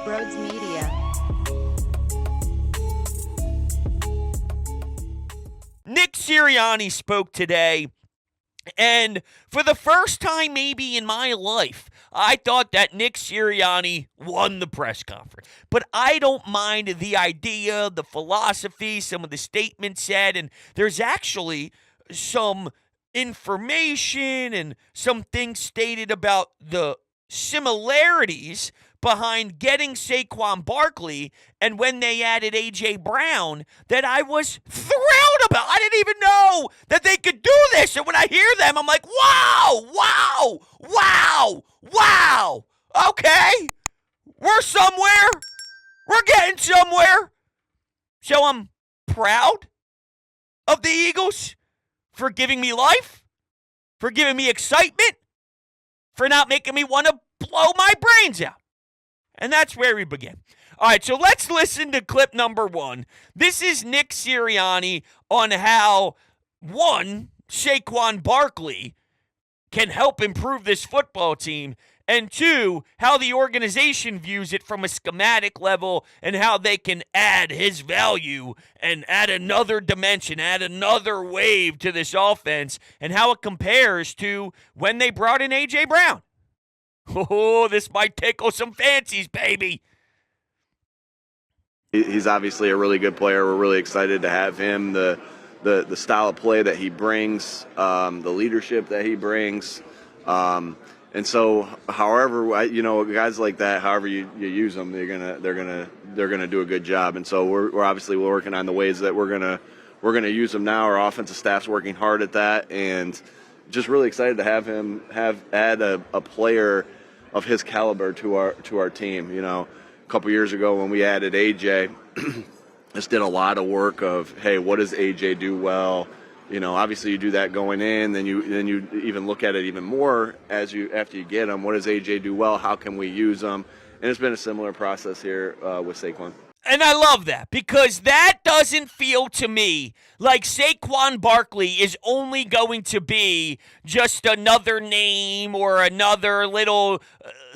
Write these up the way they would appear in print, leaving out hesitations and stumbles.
Brodes Media. Nick Sirianni spoke today, and for the first time maybe in my life, I thought that Nick Sirianni won the press conference. But I don't mind the idea, the philosophy, some of the statements said, and there's actually some information and some things stated about the similarities behind getting Saquon Barkley and when they added A.J. Brown that I was thrilled about. I didn't even know that they could do this. And when I hear them, I'm like, wow. Okay, we're somewhere. We're getting somewhere. So I'm proud of the Eagles for giving me life, for giving me excitement, for not making me want to blow my brains out. And that's where we begin. All right, so let's listen to clip number 1. This is Nick Sirianni on how, one, Saquon Barkley can help improve this football team, and 2, how the organization views it from a schematic level and how they can add his value and add another dimension, add another wave to this offense, and how it compares to when they brought in A.J. Brown. Oh, this might tickle some fancies, baby. He's obviously a really good player. We're really excited to have him. The style of play that he brings, the leadership that he brings, and so, however, guys like that, however you use them, they're gonna do a good job. And so we're obviously working on the ways that we're gonna use them now. Our offensive staff's working hard at that, and just really excited to have him add a player of his caliber to our team. You know, a couple years ago when we added AJ, just did a lot of work of, hey, what does AJ do well? You know, obviously you do that going in, then you even look at it even more after you get him. What does AJ do well? How can we use him? And it's been a similar process here with Saquon. And I love that because that doesn't feel to me like Saquon Barkley is only going to be just another name or another little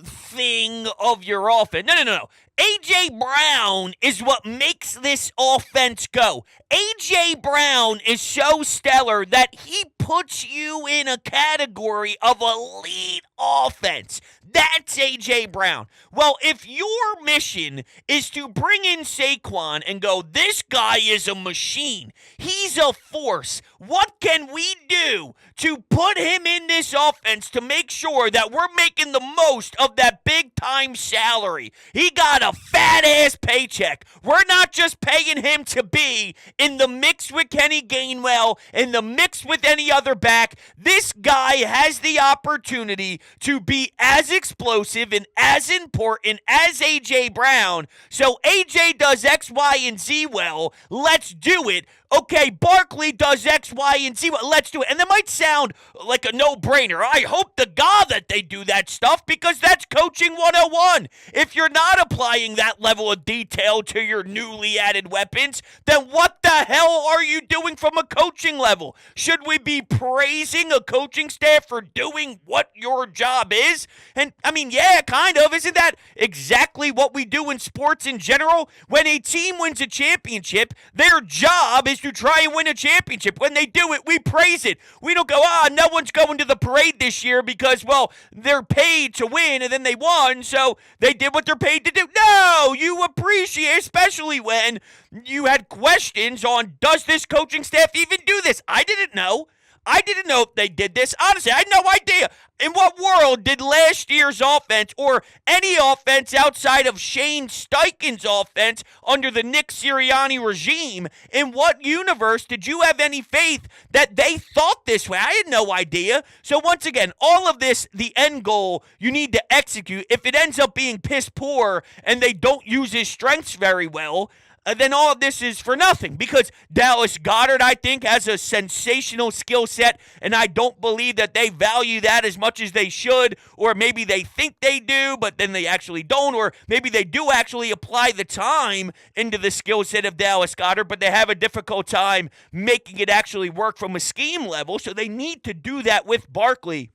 thing of your offense. No. A.J. Brown is what makes this offense go. A.J. Brown is so stellar that he puts you in a category of elite offense. That's A.J. Brown. Well, if your mission is to bring in Saquon and go, this guy is a machine, he's a force, what can we do to put him in this offense to make sure that we're making the most of that big-time salary? He got a fat-ass paycheck. We're not just paying him to be in the mix with Kenny Gainwell, in the mix with any other back. This guy has the opportunity to be as explosive and as important as A.J. Brown. So A.J. does X, Y, and Z well. Let's do it. Okay, Barkley does X, Y, and Z. Let's do it. And that might sound like a no-brainer. I hope to God that they do that stuff because that's coaching 101. If you're not applying that level of detail to your newly added weapons, then what the hell are you doing from a coaching level? Should we be praising a coaching staff for doing what your job is? And, I mean, yeah, kind of. Isn't that exactly what we do in sports in general? When a team wins a championship, their job is to try and win a championship. When they do it, we praise it. We don't go, no one's going to the parade this year because, well, they're paid to win and then they won, so they did what they're paid to do. No, you appreciate, especially when you had questions on, does this coaching staff even do this? I didn't know if they did this. Honestly, I had no idea. In what world did last year's offense or any offense outside of Shane Steichen's offense under the Nick Sirianni regime, in what universe did you have any faith that they thought this way? I had no idea. So once again, all of this, the end goal, you need to execute. If it ends up being piss poor and they don't use his strengths very well, then all of this is for nothing because Dallas Goedert, I think, has a sensational skill set, and I don't believe that they value that as much as they should, or maybe they think they do, but then they actually don't, or maybe they do actually apply the time into the skill set of Dallas Goedert, but they have a difficult time making it actually work from a scheme level, so they need to do that with Barkley.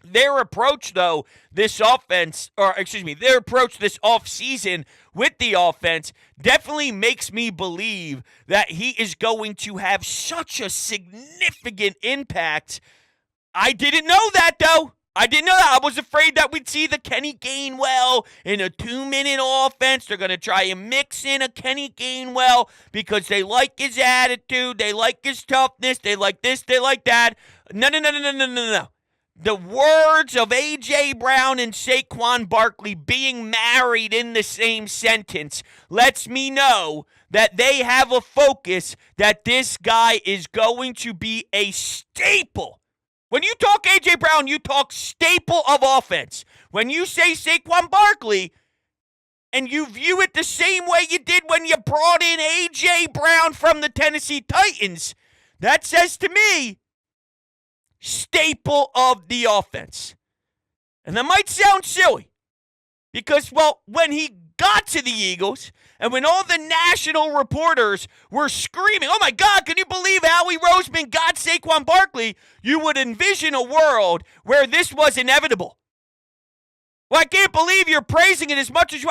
Their approach, though, this offense, or excuse me, their approach this offseason with the offense definitely makes me believe that he is going to have such a significant impact. I didn't know that, though. I didn't know that. I was afraid that we'd see the Kenny Gainwell in a 2-minute offense. They're going to try and mix in a Kenny Gainwell because they like his attitude, they like his toughness, they like this, they like that. No. The words of A.J. Brown and Saquon Barkley being married in the same sentence lets me know that they have a focus that this guy is going to be a staple. When you talk A.J. Brown, you talk staple of offense. When you say Saquon Barkley, and you view it the same way you did when you brought in A.J. Brown from the Tennessee Titans, that says to me, staple of the offense. And that might sound silly because, well, when he got to the Eagles and when all the national reporters were screaming, oh my God, can you believe Howie Roseman got Saquon Barkley? You would envision a world where this was inevitable. Well, I can't believe you're praising it as much as you...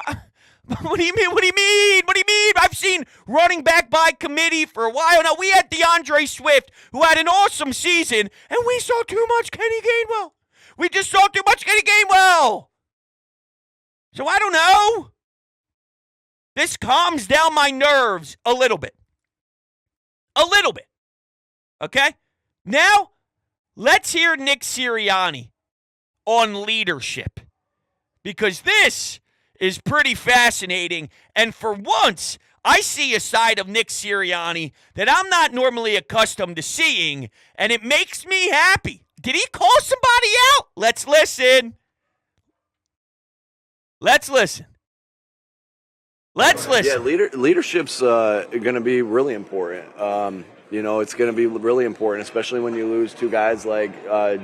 What do you mean? What do you mean? What do you mean? I've seen running back by committee for a while now. We had DeAndre Swift, who had an awesome season, and we saw too much Kenny Gainwell. We just saw too much Kenny Gainwell. So I don't know. This calms down my nerves a little bit. A little bit. Okay? Now, let's hear Nick Sirianni on leadership. Because this is pretty fascinating, and for once, I see a side of Nick Sirianni that I'm not normally accustomed to seeing, and it makes me happy. Did he call somebody out? Let's listen. Let's listen. Yeah, leadership's going to be really important. It's going to be really important, especially when you lose two guys like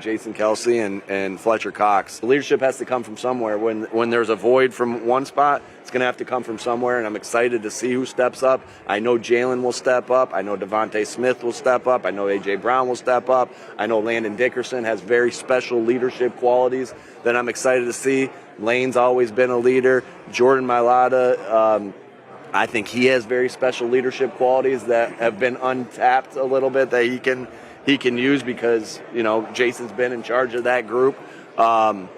Jason Kelsey and Fletcher Cox. Leadership has to come from somewhere. When there's a void from one spot, it's going to have to come from somewhere, and I'm excited to see who steps up. I know Jaylen will step up. I know Devontae Smith will step up. I know A.J. Brown will step up. I know Landon Dickerson has very special leadership qualities that I'm excited to see. Lane's always been a leader. Jordan Mailata, I think he has very special leadership qualities that have been untapped a little bit that he can use because, Jason's been in charge of that group. Saquon,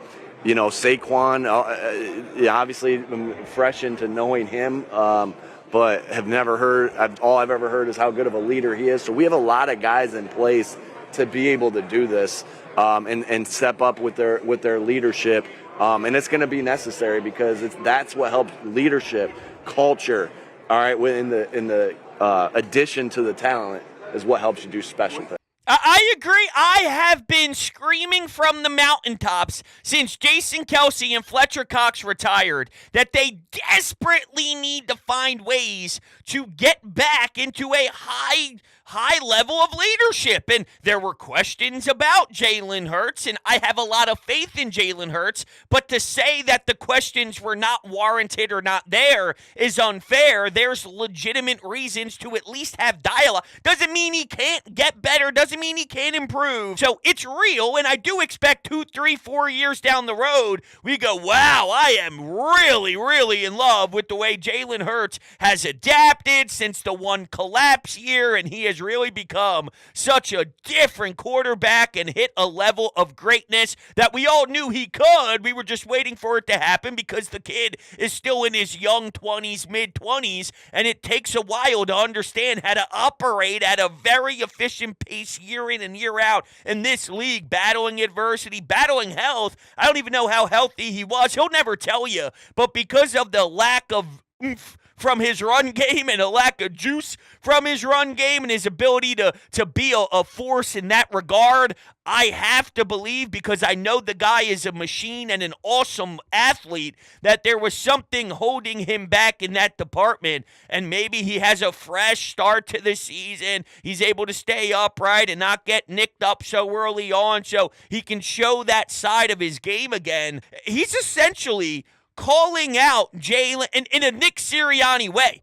obviously I'm fresh into knowing him, but have never heard, all I've ever heard is how good of a leader he is. So we have a lot of guys in place to be able to do this and step up with their leadership. And it's going to be necessary because that's what helps leadership. Culture, all right, in the addition to the talent is what helps you do special things. I agree. I have been screaming from the mountaintops since Jason Kelsey and Fletcher Cox retired that they desperately need to find ways to get back into a high level of leadership. And there were questions about Jaylen Herz, and I have a lot of faith in Jaylen Herz, but to say that the questions were not warranted or not there is unfair. There's legitimate reasons to at least have dialogue. Doesn't mean he can't get better, doesn't mean he can't improve. So it's real, and I do expect 2, 3, 4 years down the road, we go, wow, I am really, really in love with the way Jaylen Herz has adapted since the one collapse year, and he has really become such a different quarterback and hit a level of greatness that we all knew he could. We were just waiting for it to happen because the kid is still in his young 20s, mid-20s, and it takes a while to understand how to operate at a very efficient pace year in and year out in this league, battling adversity, battling health. I don't even know how healthy he was. He'll never tell you, but because of the lack of oomph from his run game and a lack of juice from his run game and his ability to be a force in that regard, I have to believe, because I know the guy is a machine and an awesome athlete, that there was something holding him back in that department, and maybe he has a fresh start to the season. He's able to stay upright and not get nicked up so early on so he can show that side of his game again. He's essentially calling out Jaylen in a Nick Sirianni way.